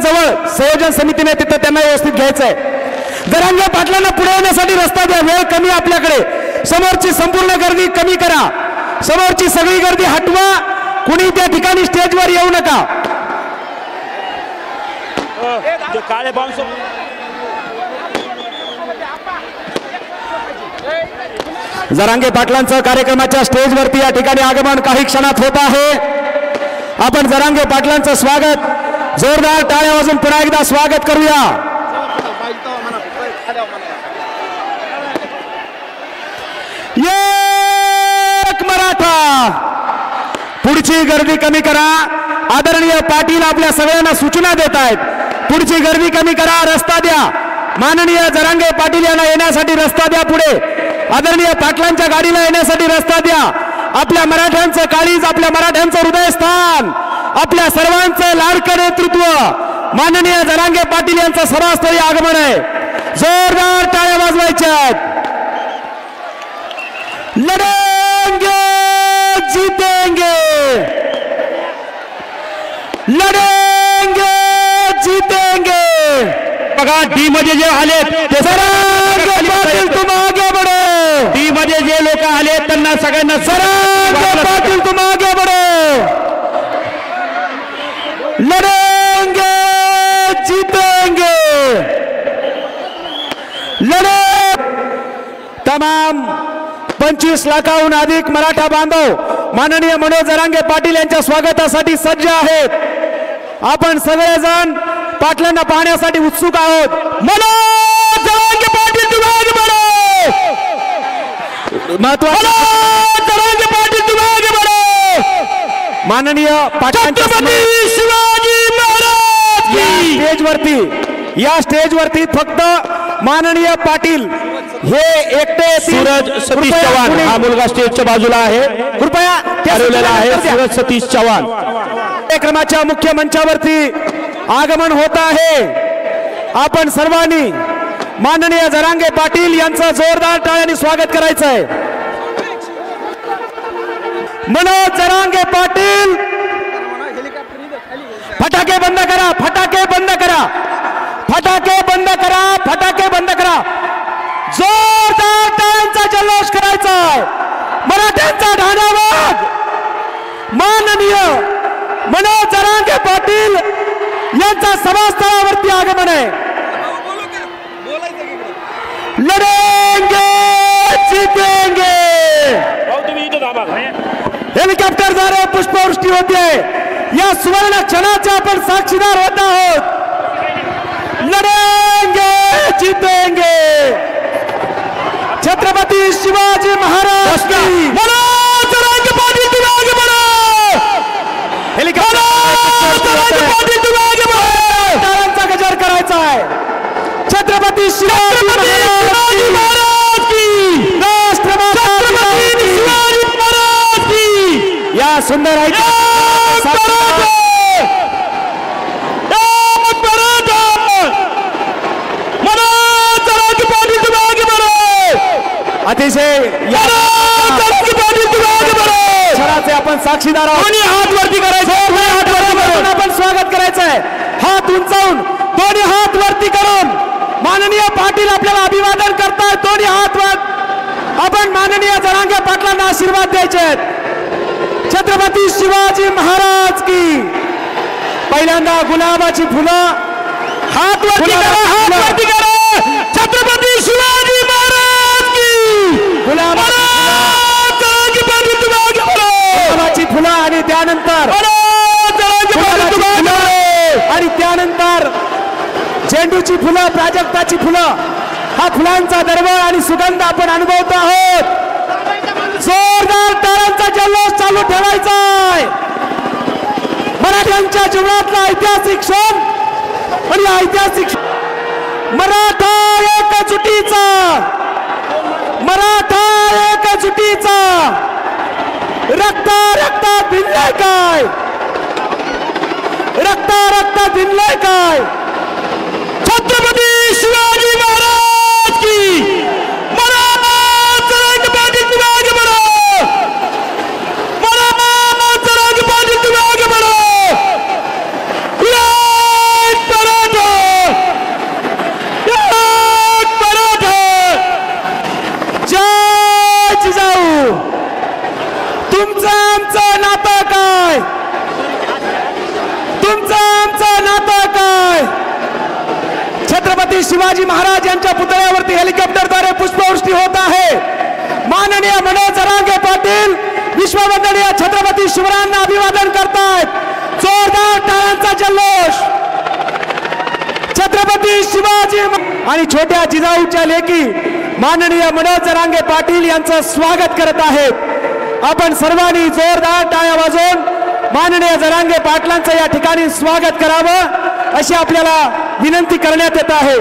जवळ संयोजन समितीने तिथं त्यांना व्यवस्थित घ्यायचंय. जरांगे पाटलांना पुढे येण्यासाठी रस्ता द्या. वेळ कमी आपल्याकडे. समोरची संपूर्ण गर्दी कमी करा. समोरची सगळी गर्दी हटवा. कुणी त्या ठिकाणी स्टेजवर येऊ नका. काळे बाउन्स जरांगे पाटलांचं कार्यक्रमाच्या स्टेजवरती या ठिकाणी आगमन काही क्षणात होत आहे. आपण जरांगे पाटलांचं स्वागत जोरदार टाळ्या वाजून पुन्हा एकदा स्वागत करूया. एक मराठा. पुढची गर्दी कमी करा. आदरणीय पाटील आपल्या सगळ्यांना सूचना देत आहेत. पुढची गर्दी कमी करा. रस्ता द्या. माननीय जरांगे पाटील यांना येण्यासाठी रस्ता द्या. पुढे आदरणीय पाटलांच्या गाडीला येण्यासाठी रस्ता द्या. आपल्या मराठ्यांचं काळीज, आपल्या मराठ्यांचं हृदयस्थान, आपल्या सर्वांचं लाडकं नेतृत्व माननीय जरांगे पाटील यांचं सभास्थळी आगमन आहे. जोरदार टाळ्या वाजवायच्यात. लढेंगे जीतेंगे, लढेंगे जीतेंगे. बघा डी मध्ये जे आले ते जरांगे पाटील तुम आगे बढ़ो. डी मध्ये जे लोक आले त्यांना सगळ्यांना जरांगे पाटील तुम आगे बढ़ो. लढेंगे जीतेंगे, लढे. तमाम 25 लाखाहून अधिक मराठा बांधव माननीय मनोज जरांगे पाटील यांच्या स्वागतासाठी सज्ज आहेत. आपण सगळेजण पाटलांना पाहण्यासाठी उत्सुक आहोत. मनोज जरांगे पाटील तुम आगे बढ़ो. महत्वाचं जरांगे पाटील तुम आगे बढ़ो. माननीय छत्रपती शिवाजी महाराज या स्टेजवरती फक्त माननीय पाटील हे एकटे. सूरज सतीश चव्हाण हा मुलगा स्टेजच्या बाजूला आहे. कृपया ठरवलेला आहे. सूरज सतीश चव्हाण कार्यक्रमाच्या मुख्य मंचावरती आगमन होत आहे. आपण सर्वांनी माननीय जरांगे पाटील यांचं जोरदार टाळ्यांनी स्वागत करायचं आहे. मनोज जरांगे पाटील. फटाके बंद करा. फटाके बंद करा. फटाके बंद करा. फटाके बंद करा. जोरदार टाळ्यांचा जल्लोष करायचा आहे. मराठ्यांचा ढाढावाद. माननीय मनोज जरांगे पाटील यांचा सभास्थळावरती आगमन आहे. लढेंगे जीतेंगे. हेलिकॉप्टरद्वारे पुष्पवृष्टी होते. या सुवर्ण क्षणाचे आपण साक्षीदार होत आहोत. लढेंगे जीतेंगे. छत्रपती शिवाजी महाराज की. मनोज जरांगे पाटील तुम आगे बढ़ो. हेलिकॉप्टर पाटील तुम आगे बढ़ो. टाळ्यांचा गजर करायचा आहे. छत्रपती शिवाजी महाराज की. राष्ट्रमाता शिवाजी महाराज की. या सुंदर आहे अतिशय क्षणाचे आपण साक्षीदार आहोत. दोन्ही हात वरती करायचे. हात वरती करून आपण स्वागत करायचं आहे. हात उंचावून दोन्ही हात वरती करून माननीय पाटील आपल्याला अभिवादन करतायत. दोन्ही हात वर आपण माननीय जरांगे पाटलांना आशीर्वाद द्यायचे आहेत. छत्रपती शिवाजी महाराज की. पहिल्यांदा गुलाबाची फुलं. हात वरती करा. हात वरती करा. छत्रपती शिवाजी महाराज की. गुलाबाची फुलं आणि त्यानंतर आणि त्यानंतर झेंडूची फुलं, प्राजक्ताची फुलं. हा फुलांचा दरवळ आणि सुगंध आपण अनुभवतो आहोत. जोरदार टाळ्यांचा जल्लोष चालू ठेवायचा आहे. मराठ्यांच्या जीवनातला ऐतिहासिक क्षण आणि ऐतिहासिक मराठा एकजुटीचा. मराठा एकजुटीचा. रक्ता रक्तात भिनलंय काय. रक्ता रक्तात भिनलंय काय. छत्रपती शिवाजी महाराज की. मनोज जरांगे पाटील तुम आगे बढ़ो. मनोज जरांगे पाटील तुम आगे बढ़ो. शिवाजी महाराज यांच्या पुतळ्यावरती हेलिकॉप्टरद्वारे पुष्पवृष्टी होत आहे. माननीय मनोज जरांगे पाटील विश्ववंदनीय छत्रपती शिवरायांना अभिवादन करतायत. जोरदार टाळ्यांचा जल्लोष. छत्रपती शिवाजी आणि छोट्या जिजाऊच्या लेकी माननीय मनोज जरांगे पाटील यांचं स्वागत करत आहेत. आपण सर्वांनी जोरदार टाळ्या वाजवून माननीय जरांगे पाटलांचं या ठिकाणी स्वागत करावं अशी आपल्याला विनंती करण्यात येत आहे.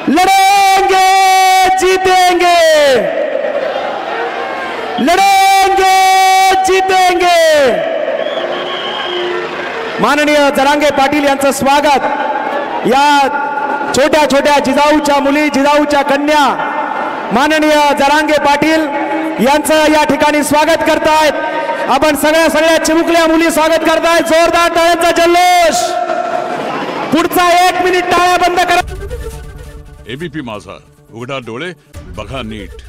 लढेंगे जीतेंगे, लढेंगे जीतेंगे. माननीय जरांगे पाटील यांचं स्वागत या छोट्या छोट्या जिजाऊच्या मुली, जिजाऊच्या कन्या माननीय जरांगे पाटील यांचं या ठिकाणी स्वागत करतायत. आपण सगळ्या चिमुकल्या मुली स्वागत करतायत. जोरदार टाळ्यांचा जल्लोष. पुढचा 1 मिनिट टाळ्या बंद करा. एबीपी माझा, उघडा डोळे बघा नीट.